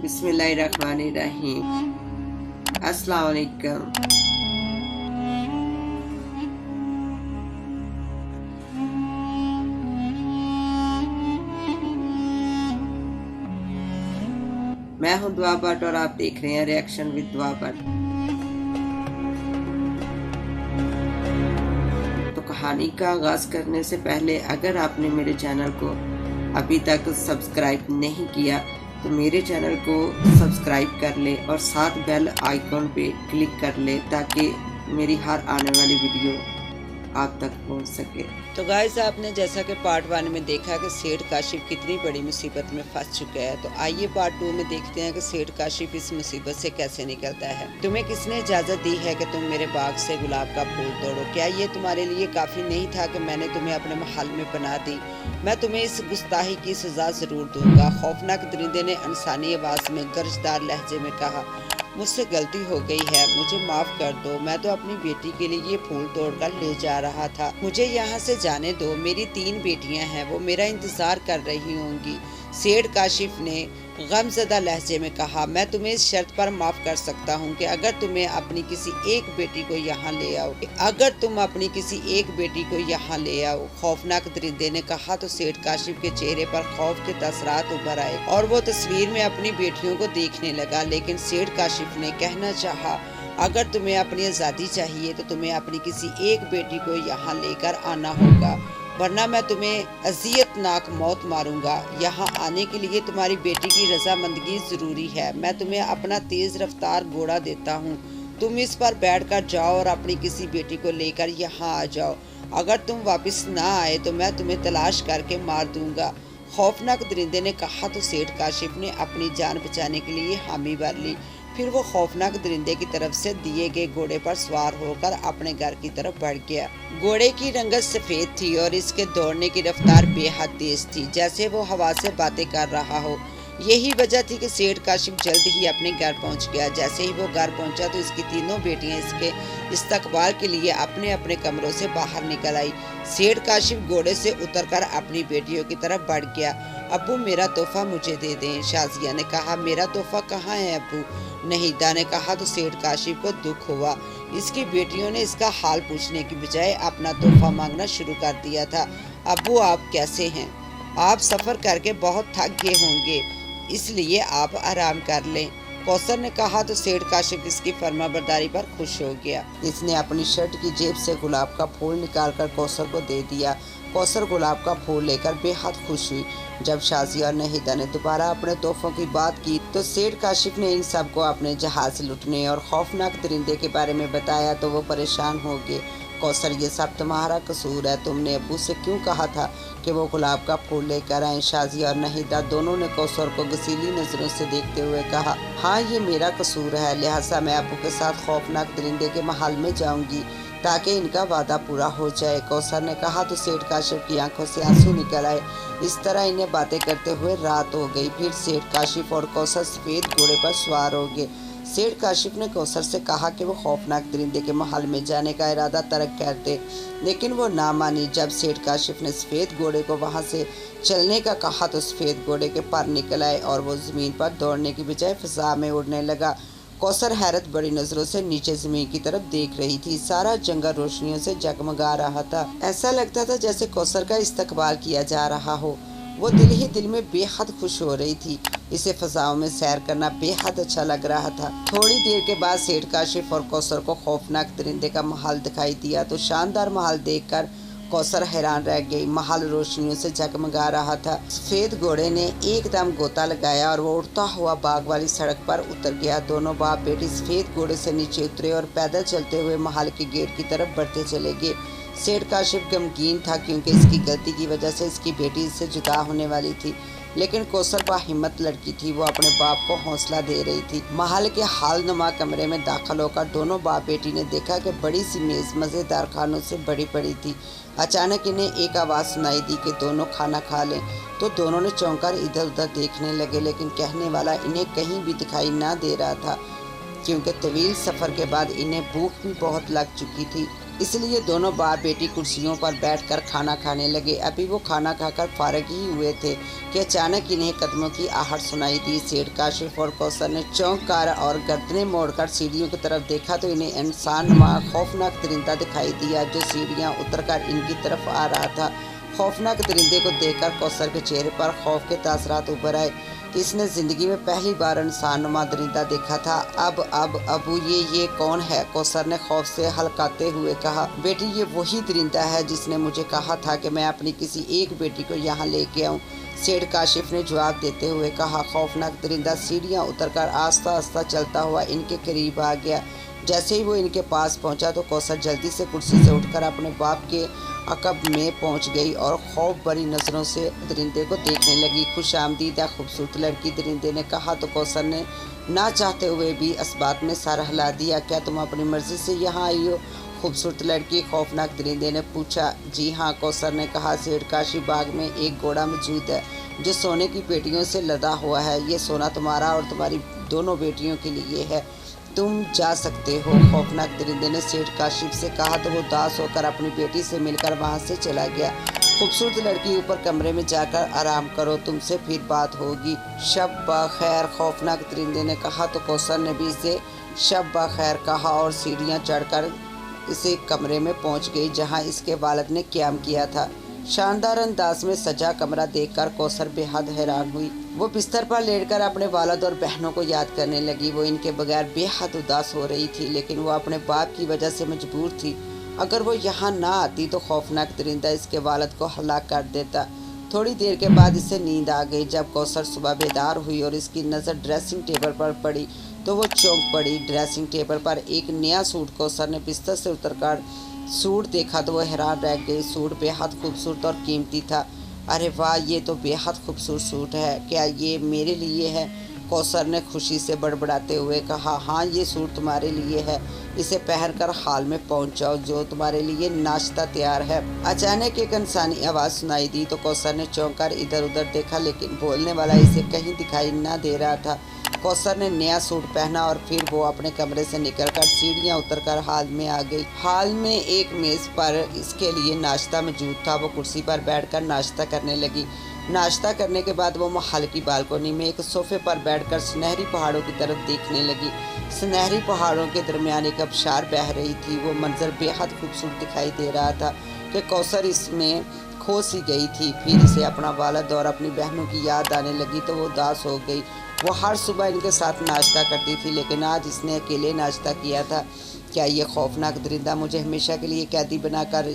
बिस्मिल्लाहिर्रहमानिर्रहीम। अस्सलाम वालेकुम। मैं हूं दुआ भट्ट और आप देख रहे हैं रिएक्शन विद दुआ भट्ट। तो कहानी का आगाज करने से पहले अगर आपने मेरे चैनल को अभी तक सब्सक्राइब नहीं किया तो मेरे चैनल को सब्सक्राइब कर ले और साथ बेल आइकॉन पे क्लिक कर ले ताकि मेरी हर आने वाली वीडियो आप तक पहुंच सके। तो गाइस, आपने जैसा कि पार्ट 1 में देखा कि सेठ काशिफ कितनी बड़ी मुसीबत में फंस चुका है, तो आइए पार्ट 2 में देखते हैं कि सेठ काशिफ इस मुसीबत से कैसे निकलता है। तुम्हें किसने इजाज़त दी है कि तुम मेरे बाग से गुलाब का फूल तोड़ो? क्या ये तुम्हारे लिए काफ़ी नहीं था कि मैंने तुम्हें अपने महल में पनाह दी? मैं तुम्हें इस गुस्ताही की सज़ा ज़रूर दूंगा। खौफनाक दरिंदे ने इंसानी आवाज़ में गर्जदार लहजे में कहा, मुझसे गलती हो गई है, मुझे माफ़ कर दो। मैं तो अपनी बेटी के लिए ये फूल तोड़कर ले जा रहा था। मुझे यहाँ से जाने दो। मेरी 3 बेटियाँ हैं, वो मेरा इंतज़ार कर रही होंगी। सेठ काशिफ ने गमज़दा लहजे में कहा, मैं तुम्हें इस शर्त पर माफ़ कर सकता हूँ कि अगर तुम्हें अपनी किसी एक बेटी को यहाँ ले आओ। अगर तुम अपनी किसी एक बेटी को यहाँ ले आओ। खौफनाक दरिंदे ने कहा तो सेठ काशिफ के चेहरे पर खौफ के तसरात उभर आए और वो तस्वीर में अपनी बेटियों को देखने लगा। लेकिन सेठ काशिफ ने कहना चाहा, अगर तुम्हें अपनी आज़ादी चाहिए तो तुम्हें अपनी किसी एक बेटी को यहाँ लेकर आना होगा, वरना मैं तुम्हें अज़ियतनाक मौत मारूंगा। यहाँ आने के लिए तुम्हारी बेटी की रजामंदगी ज़रूरी है। मैं तुम्हें अपना तेज़ रफ्तार घोड़ा देता हूँ, तुम इस पर बैठकर जाओ और अपनी किसी बेटी को लेकर यहाँ आ जाओ। अगर तुम वापस ना आए तो मैं तुम्हें तलाश करके मार दूंगा। खौफनाक दरिंदे ने कहा तो सेठ काशिफ ने अपनी जान बचाने के लिए हामी भर ली। फिर वो खौफनाक दरिंदे की तरफ से दिए गए घोड़े पर सवार होकर अपने घर की तरफ बढ़ गया। घोड़े की रंगत सफ़ेद थी और इसके दौड़ने की रफ्तार बेहद तेज थी, जैसे वो हवा से बातें कर रहा हो। यही वजह थी कि सेठ काशिफ जल्द ही अपने घर पहुंच गया। जैसे ही वो घर पहुंचा तो इसकी 3 बेटियां इसके इस्तकबाल के लिए अपने अपने कमरों से बाहर निकल आई। सेठ काशिफ घोड़े से उतरकर अपनी बेटियों की तरफ बढ़ गया। अब्बू, मेरा तोहफा मुझे दे दें। शाजिया ने कहा, मेरा तोहफा कहाँ है अब्बू? नहीदा ने कहा तो सेठ काशिफ को दुख हुआ। इसकी बेटियों ने इसका हाल पूछने की बजाय अपना तोहफा मांगना शुरू कर दिया था। अब्बू, आप कैसे हैं? आप सफ़र करके बहुत थक गए होंगे, इसलिए आप आराम कर लें। कौसर ने कहा तो सेठ काशिफ इसकी फर्माबरदारी पर खुश हो गया। इसने अपनी शर्ट की जेब से गुलाब का फूल निकालकर कौसर को दे दिया। कौसर गुलाब का फूल लेकर बेहद खुश हुई। जब शाजिया और नहीदा ने दोबारा अपने तोहफों की बात की तो सेठ काशिफ ने इन सब को अपने जहाज लुटने और खौफनाक दरिंदे के बारे में बताया तो वो परेशान हो गए। कौसर, ये सब तुम्हारा कसूर है। तुमने अब्बू से क्यों कहा था कि वो गुलाब का फूल लेकर आए? शाजिया और नहीदा दोनों ने कौसर को गसीली नज़रों से देखते हुए कहा, हाँ, ये मेरा कसूर है, लिहाजा मैं अब्बू के साथ खौफनाक दरिंदे के महल में जाऊंगी ताकि इनका वादा पूरा हो जाए। कौसर ने कहा तो सेठ काशिफ की आंखों से आंसू निकल आए। इस तरह इन्हें बातें करते हुए रात हो गई। फिर सेठ काशिफ और कौसर सफ़ेद घोड़े पर सवार हो गए। सेठ काशिफ ने कौसर से कहा कि वो खौफनाक दरिंदे के महल में जाने का इरादा तर्क कर दे, लेकिन वो ना मानी। जब सेठ काशिफ ने सफ़ेद घोड़े को वहाँ से चलने का कहा तो सफ़ेद घोड़े के पर निकल आए और वो ज़मीन पर दौड़ने की बजाय फ़िज़ा में उड़ने लगा। कौसर हैरत बड़ी नज़रों से नीचे ज़मीन की तरफ देख रही थी। सारा जंगल रोशनियों से जगमगा रहा था। ऐसा लगता था जैसे कौसर का इस्तकबाल किया जा रहा हो। वो दिल ही दिल में बेहद खुश हो रही थी। इसे फ़ज़ाओं में सैर करना बेहद अच्छा लग रहा था। थोड़ी देर के बाद सेठ काशिफ और कौसर को खौफनाक दरिंदे का महल दिखाई दिया तो शानदार महल देखकर कौसर हैरान रह गई। महल रोशनियों से जगमगा रहा था। सफ़ेद घोड़े ने एकदम गोता लगाया और वो उड़ता हुआ बाग वाली सड़क पर उतर गया। दोनों बाप बेटी सफ़ेद घोड़े से नीचे उतरे और पैदल चलते हुए महल के गेट की तरफ बढ़ते चले गए। सेठ काशिफ गमगीन था क्योंकि इसकी गलती की वजह से इसकी बेटी इससे जुदा होने वाली थी, लेकिन कौसर बाहिम्मत लड़की थी। वो अपने बाप को हौसला दे रही थी। महल के हालनुमा कमरे में दाखिल होकर दोनों बाप बेटी ने देखा कि बड़ी सी मेज़ मज़ेदार खानों से बड़ी पड़ी थी। अचानक इन्हें एक आवाज़ सुनाई दी कि दोनों खाना खा लें, तो दोनों ने चौंक कर इधर उधर देखने लगे, लेकिन कहने वाला इन्हें कहीं भी दिखाई ना दे रहा था। क्योंकि तवील सफ़र के बाद इन्हें भूख भी बहुत लग चुकी थी। इसलिए दोनों बाप बेटी कुर्सियों पर बैठकर खाना खाने लगे। अभी वो खाना खाकर फारग ही हुए थे कि अचानक इन्हें कदमों की आहट सुनाई दी। सेठ काशिफ और कौसर ने चौंक कर और गर्दनें मोड़कर सीढ़ियों की तरफ देखा तो इन्हें इंसानुमा खौफनाक दरिंदा दिखाई दिया जो सीढ़ियाँ उतरकर इनकी तरफ आ रहा था। खौफनाक दरिंदे को देखकर कौसर के चेहरे पर खौफ के तासरात उभर आए। इसने ज़िंदगी में पहली बार इंसानुमा दरिंदा देखा था। अब अबू ये कौन है? कौसर ने खौफ से हल्काते हुए कहा। बेटी, ये वही दरिंदा है जिसने मुझे कहा था कि मैं अपनी किसी एक बेटी को यहाँ लेके आऊँ, सेठ काशिफ ने जवाब देते हुए कहा। खौफनाक दरिंदा सीढ़ियाँ उतरकर आस्ता आस्ता चलता हुआ इनके करीब आ गया। जैसे ही वो इनके पास पहुंचा तो कौसर जल्दी से कुर्सी से उठकर अपने बाप के अकब में पहुंच गई और खौफ भरी नज़रों से दरिंदे को देखने लगी। खुश आमदीद खूबसूरत लड़की, दरिंदे ने कहा तो कौसर ने ना चाहते हुए भी इस बात में सर हिला दिया। क्या तुम अपनी मर्ज़ी से यहाँ आई हो? खूबसूरत लड़की खौफनाक दरिंदे ने पूछा। जी हाँ, कौसर ने कहा। सेठ काशी बाग में एक घोड़ा मौजूद है जो सोने की पेटियों से लदा हुआ है। ये सोना तुम्हारा और तुम्हारी दोनों बेटियों के लिए है, तुम जा सकते हो। खौफनाक दरिंदे ने सेठ काशिफ से कहा तो वो उदास होकर अपनी बेटी से मिलकर वहाँ से चला गया। खूबसूरत लड़की, ऊपर कमरे में जाकर आराम करो, तुमसे फिर बात होगी। शब बखैर, खौफनाक दरिंदे ने कहा तो कौसर ने भी इसे शब बखैर कहा और सीढ़ियाँ चढ़कर इसे कमरे में पहुँच गई जहाँ इसके वालिद ने क़याम किया था। शानदार अंदाज में सजा कमरा देखकर कौसर बेहद हैरान हुई। वो बिस्तर पर लेटकर अपने वालिद और बहनों को याद करने लगी। वो इनके बगैर बेहद उदास हो रही थी, लेकिन वो अपने बाप की वजह से मजबूर थी। अगर वो यहाँ ना आती तो खौफनाक दरिंदा इसके वालिद को हलाक कर देता। थोड़ी देर के बाद इसे नींद आ गई। जब कौसर सुबह बेदार हुई और इसकी नज़र ड्रेसिंग टेबल पर पड़ी तो वो चौंक पड़ी। ड्रेसिंग टेबल पर एक नया सूट, कौसर ने बिस्तर से उतरकर सूट देखा तो वो हैरान रह गई। सूट बेहद खूबसूरत और कीमती था। अरे वाह, ये तो बेहद खूबसूरत सूट है, क्या ये मेरे लिए है? कौसर ने खुशी से बड़बड़ाते हुए कहा। हाँ, ये सूट तुम्हारे लिए है, इसे पहनकर हाल में पहुंच जाओ, जो तुम्हारे लिए नाश्ता तैयार है। अचानक एक इंसानी आवाज़ सुनाई दी तो कौसर ने चौंक कर इधर उधर देखा, लेकिन बोलने वाला इसे कहीं दिखाई न दे रहा था। कौसर ने नया सूट पहना और फिर वो अपने कमरे से निकलकर सीढ़ियाँ उतरकर हाल में आ गई। हाल में एक मेज़ पर इसके लिए नाश्ता मौजूद था। वो कुर्सी पर बैठकर नाश्ता करने लगी। नाश्ता करने के बाद वो महल की बालकोनी में एक सोफे पर बैठकर सुनहरी पहाड़ों की तरफ देखने लगी। सुनहरी पहाड़ों के दरमियान एक आबशार बह रही थी। वो मंजर बेहद खूबसूरत दिखाई दे रहा था कि कौसर इसमें खो सी गई थी। फिर इसे अपना वालिद और अपनी बहनों की याद आने लगी तो वो उदास हो गई। वो हर सुबह इनके साथ नाश्ता करती थी, लेकिन आज इसने अकेले नाश्ता किया था। क्या ये खौफनाक दरिंदा मुझे हमेशा के लिए कैदी बनाकर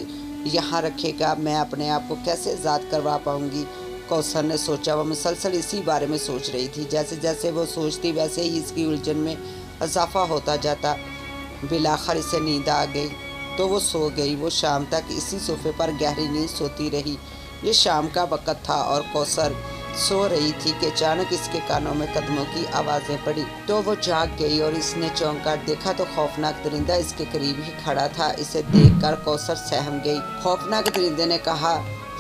यहाँ रखेगा? मैं अपने आप को कैसे आज़ाद करवा पाऊँगी? कौसर ने सोचा। वो मुसलसल इसी बारे में सोच रही थी। जैसे जैसे वो सोचती वैसे ही इसकी उलझन में इजाफा होता जाता। बिलाखिर इसे नींद आ गई तो वो सो गई। वो शाम तक इसी सोफे पर गहरी नींद सोती रही। ये शाम का वक़्त था और कौसर सो रही थी कि अचानक इसके कानों में कदमों की आवाज़ें पड़ी तो वो जाग गई और इसने चौंक कर देखा तो खौफनाक दरिंदा इसके करीब ही खड़ा था। इसे देखकर कौसर सहम गई। खौफनाक दरिंदे ने कहा,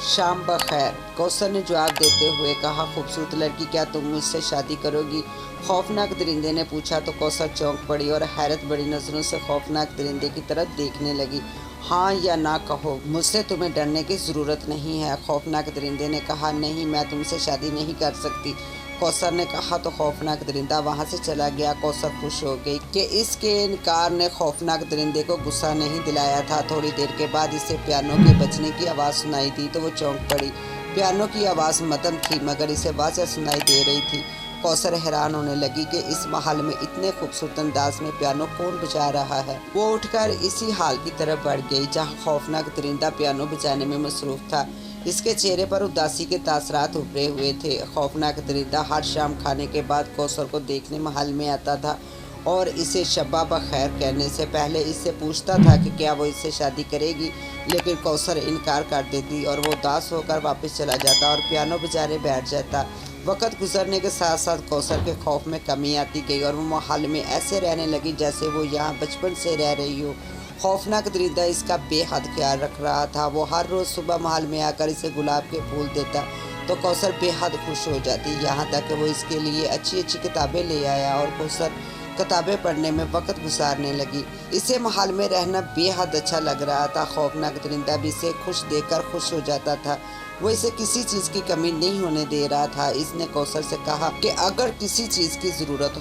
शाम बखैर। कौसर ने जवाब देते हुए कहा, खूबसूरत लड़की, क्या तुम मुझसे शादी करोगी? खौफनाक दरिंदे ने पूछा तो कौसर चौंक पड़ी और हैरत बड़ी नज़रों से खौफनाक दरिंदे की तरफ देखने लगी। हाँ या ना कहो, मुझसे तुम्हें डरने की ज़रूरत नहीं है। खौफनाक दरिंदे ने कहा, नहीं, मैं तुमसे शादी नहीं कर सकती। कौसर ने कहा तो खौफनाक दरिंदा वहाँ से चला गया। कौसर खुश हो गई कि इसके इनकार ने खौफनाक दरिंदे को गुस्सा नहीं दिलाया था। थोड़ी देर के बाद इसे पियानो के बजने की आवाज़ सुनाई दी तो वो चौंक पड़ी। पियानो की आवाज़ मध्यम थी मगर इसे वाज़ह सुनाई दे रही थी। कौसर हैरान होने लगी कि इस महल में इतने खूबसूरत अंदाज में पियानो कौन बजा रहा है। वो उठकर इसी हाल की तरफ बढ़ गई जहाँ खौफनाक दरिंदा पियानो बजाने में मसरूफ़ था। इसके चेहरे पर उदासी के तासरात उभरे हुए थे। खौफनाक दरिंदा हर शाम खाने के बाद कौसर को देखने महल में आता था और इसे शब्बा बखैर कहने से पहले इससे पूछता था कि क्या वो इससे शादी करेगी, लेकिन कौसर इनकार कर देती और वो उदास होकर वापस चला जाता और पियानो बजाने बैठ जाता। वक़्त गुजरने के साथ साथ कौसर के खौफ में कमी आती गई और वो महल में ऐसे रहने लगी जैसे वो यहाँ बचपन से रह रही हो। खौफनाक दरिंदा इसका बेहद ख्याल रख रहा था। वो हर रोज़ सुबह महल में आकर इसे गुलाब के फूल देता तो कौसर बेहद खुश हो जाती, यहाँ तक कि वो इसके लिए अच्छी अच्छी किताबें ले आया और कौसर किताबें पढ़ने में वक्त गुजारने लगी। इसे महल में रहना बेहद अच्छा लग रहा था। खौफनाक दरिंदा भी इसे खुश देखकर खुश हो जाता था। वो इसे किसी चीज़ की कमी नहीं होने दे रहा था। इसने कौसर से कहा कि अगर किसी चीज़ की ज़रूरत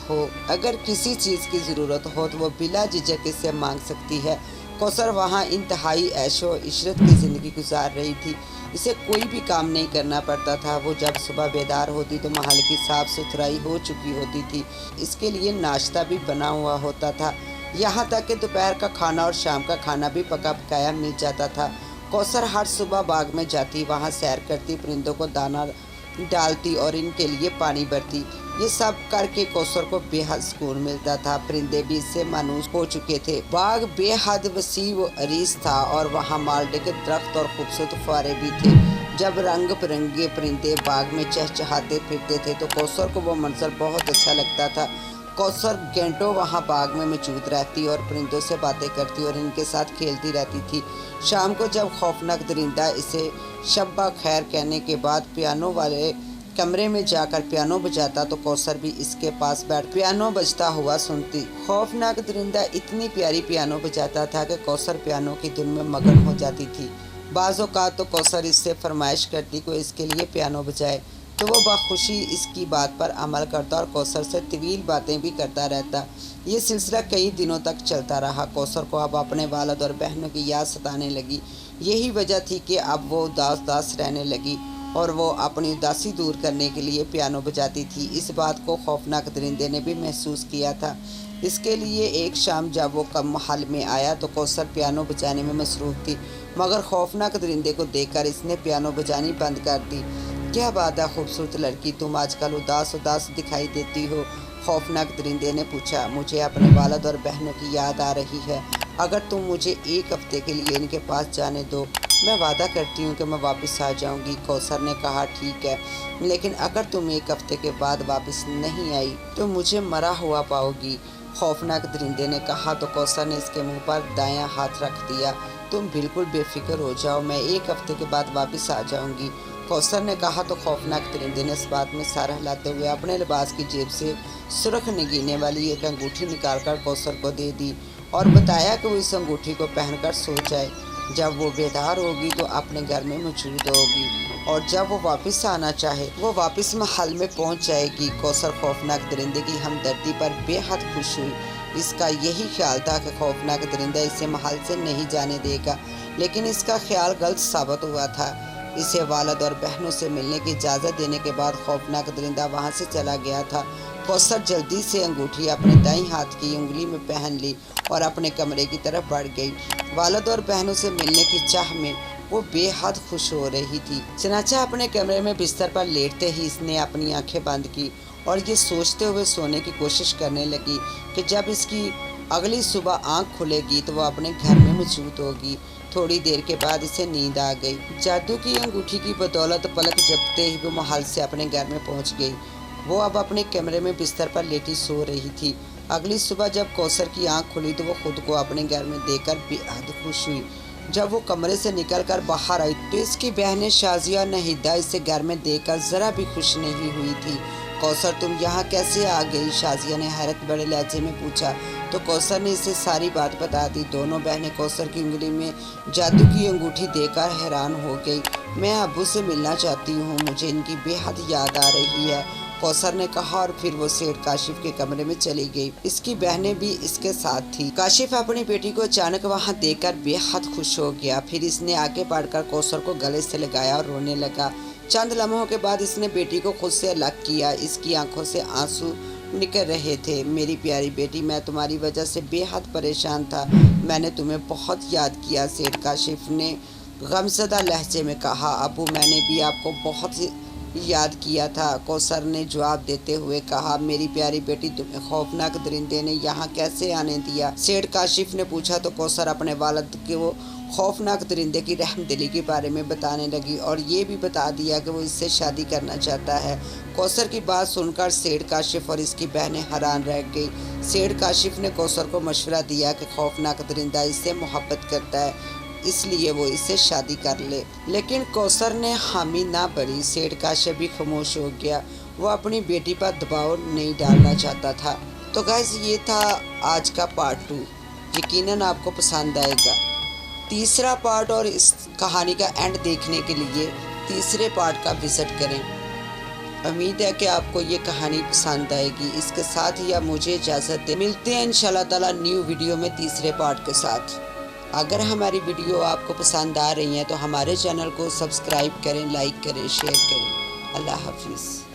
हो तो वो बिला झिझक इससे मांग सकती है। कौसर वहाँ इंतहाई ऐशो इशरत की ज़िंदगी गुजार रही थी। इसे कोई भी काम नहीं करना पड़ता था। वो जब सुबह बेदार होती तो महल की साफ़ सुथराई हो चुकी होती थी। इसके लिए नाश्ता भी बना हुआ होता था। यहाँ तक कि दोपहर का खाना और शाम का खाना भी पका पकाया मिल जाता था। कौसर हर सुबह बाग में जाती, वहाँ सैर करती, परिंदों को दाना डालती और इनके लिए पानी भरती। ये सब करके कौसर को बेहद सुकून मिलता था। परिंदे भी इससे मायूस हो चुके थे। बाग बेहद वसी व अरीज था और वहाँ माल्टे के दरख्त और खूबसूरत फुआरे भी थे। जब रंग बिरंगे परिंदे बाग में चहचहाते फिरते थे तो कौसर को वो मंजर बहुत अच्छा लगता था। कौसर घंटों वहाँ बाग में मौजूद रहती और परिंदों से बातें करती और इनके साथ खेलती रहती थी। शाम को जब खौफनाक दरिंदा इसे शब्बा खैर कहने के बाद पियानो वाले कमरे में जाकर पियानो बजाता तो कौसर भी इसके पास बैठ पियानो बजता हुआ सुनती। खौफनाक दरिंदा इतनी प्यारी पियानो बजाता था कि कौसर पियानो की धुन में मगन हो जाती थी। बाज़ औक़ात तो कौसर इससे फरमाइश करती कि इसके लिए पियानो बजाए तो वो बखुशी इसकी बात पर अमल करता और कौसर से तवील बातें भी करता रहता। ये सिलसिला कई दिनों तक चलता रहा। कौसर को अब अपने वालिद और बहनों की याद सताने लगी। यही वजह थी कि अब वो उदास रहने लगी और वो अपनी उदासी दूर करने के लिए पियानो बजाती थी। इस बात को खौफनाक दरिंदे ने भी महसूस किया था। इसके लिए एक शाम जब वो कम महल में आया तो कौसर पियानो बजाने में मसरूफ़ थी, मगर खौफनाक दरिंदे को देखकर इसने पियानो बजानी बंद कर दी। क्या बात है खूबसूरत लड़की, तुम आजकल उदास दिखाई देती हो? खौफनाक दरिंदे ने पूछा। मुझे अपने वालिद और बहनों की याद आ रही है। अगर तुम मुझे एक हफ्ते के लिए इनके पास जाने दो, मैं वादा करती हूँ कि मैं वापस आ जाऊँगी। कौसर ने कहा ठीक है, लेकिन अगर तुम एक हफ्ते के बाद वापस नहीं आई तो मुझे मरा हुआ पाओगी। खौफनाक दरिंदे ने कहा तो कौसर ने इसके मुंह पर दायां हाथ रख दिया। तुम बिल्कुल बेफिक्र हो जाओ, मैं एक हफ्ते के बाद वापस आ जाऊँगी। कौसर ने कहा तो खौफनाक दरिंदे ने इस बात में सर हिलाते हुए अपने लिबास की जेब से सुर्ख नगीने वाली एक अंगूठी निकालकर कौसर को दे दी और बताया कि वो इस अंगूठी को पहनकर सो जाए। जब वो बेदार होगी तो अपने घर में मौजूद होगी और जब वो वापस आना चाहे वो वापस महल में पहुंच जाएगी। कौसर खौफनाक दरिंदे की हमदर्दी पर बेहद खुश हुई। इसका यही ख्याल था कि खौफनाक दरिंदा इसे महल से नहीं जाने देगा, लेकिन इसका ख्याल गलत साबित हुआ था। इसे वालिद और बहनों से मिलने की इजाज़त देने के बाद खौफनाक दरिंदा वहाँ से चला गया था। कौसर जल्दी से अंगूठी अपने दाईं हाथ की उंगली में पहन ली और अपने कमरे की तरफ बढ़ गई। वालिद और बहनों से मिलने की चाह में वो बेहद खुश हो रही थी। चनाचा अपने कमरे में बिस्तर पर लेटते ही इसने अपनी आंखें बंद की और ये सोचते हुए सोने की कोशिश करने लगी कि जब इसकी अगली सुबह आंख खुलेगी तो वो अपने घर में मौजूद होगी। थोड़ी देर के बाद इसे नींद आ गई। जादू की अंगूठी की बदौलत पलक झपकते ही वो महल से अपने घर में पहुंच गई। वो अब अपने कमरे में बिस्तर पर लेटी सो रही थी। अगली सुबह जब कौसर की आंख खुली तो वो खुद को अपने घर में देखकर बेहद खुश हुई। जब वो कमरे से निकलकर बाहर आई तो इसकी बहनें शाजिया और नहिदा इसे घर में देखकर ज़रा भी खुश नहीं हुई थी। कौसर तुम यहाँ कैसे आ गई? शाजिया ने हैरत बड़े लहजे में पूछा तो कौसर ने इसे सारी बात बता दी। दोनों बहनें कौसर की उंगली में जादू की अंगूठी देखकर हैरान हो गई। मैं अब्बू से मिलना चाहती हूँ, मुझे इनकी बेहद याद आ रही है, कौसर ने कहा और फिर वो सेठ काशिफ के कमरे में चली गई। इसकी बहनें भी इसके साथ थी। काशिफ अपनी बेटी को अचानक वहाँ देखकर बेहद खुश हो गया। फिर इसने आगे बढ़कर कौसर को गले से लगाया और रोने लगा। चंद लम्हों के बाद इसने बेटी को खुद से अलग किया। इसकी आंखों से आंसू निकल रहे थे। मेरी प्यारी बेटी, मैं तुम्हारी वजह से बेहद परेशान था, मैंने तुम्हें बहुत याद किया, सेठ काशिफ ने गमज़दा लहजे में कहा। अबू, मैंने भी आपको बहुत याद किया था, कौसर ने जवाब देते हुए कहा। मेरी प्यारी बेटी, तुम्हें खौफनाक दरिंदे ने यहाँ कैसे आने दिया? सेठ काशिफ ने पूछा तो कौसर अपने वालिद के वो खौफनाक दरिंदे की रहमदिली के बारे में बताने लगी और ये भी बता दिया कि वो इससे शादी करना चाहता है। कौसर की बात सुनकर सेठ काशिफ और इसकी बहनें हैरान रह गई। सेठ काशिफ ने कौसर को मशवरा दिया कि खौफनाक दरिंदा इससे मोहब्बत करता है, इसलिए वो इससे शादी कर ले, लेकिन कौसर ने हामी ना भरी। सेठ काशिफ भी खामोश हो गया। वो अपनी बेटी पर दबाव नहीं डालना चाहता था। تو گائز یہ تھا آج کا پارٹ 2، یقیناً آپ کو پسند آئے گا۔ تیسرا پارٹ اور اس کہانی کا اینڈ دیکھنے کے لیے تیسرے پارٹ کا وزٹ کریں۔ امید ہے کہ آپ کو یہ کہانی پسند آئے گی۔ اس کے ساتھ ہی آپ مجھے اجازت دیں، ملتے ہیں انشاءاللہ تعالی نیو ویڈیو میں تیسرے پارٹ کے ساتھ۔ اگر ہماری ویڈیو آپ کو پسند آ رہی ہیں تو ہمارے چینل کو سبسکرائب کریں، لائک کریں، شیئر کریں۔ اللہ حافظ۔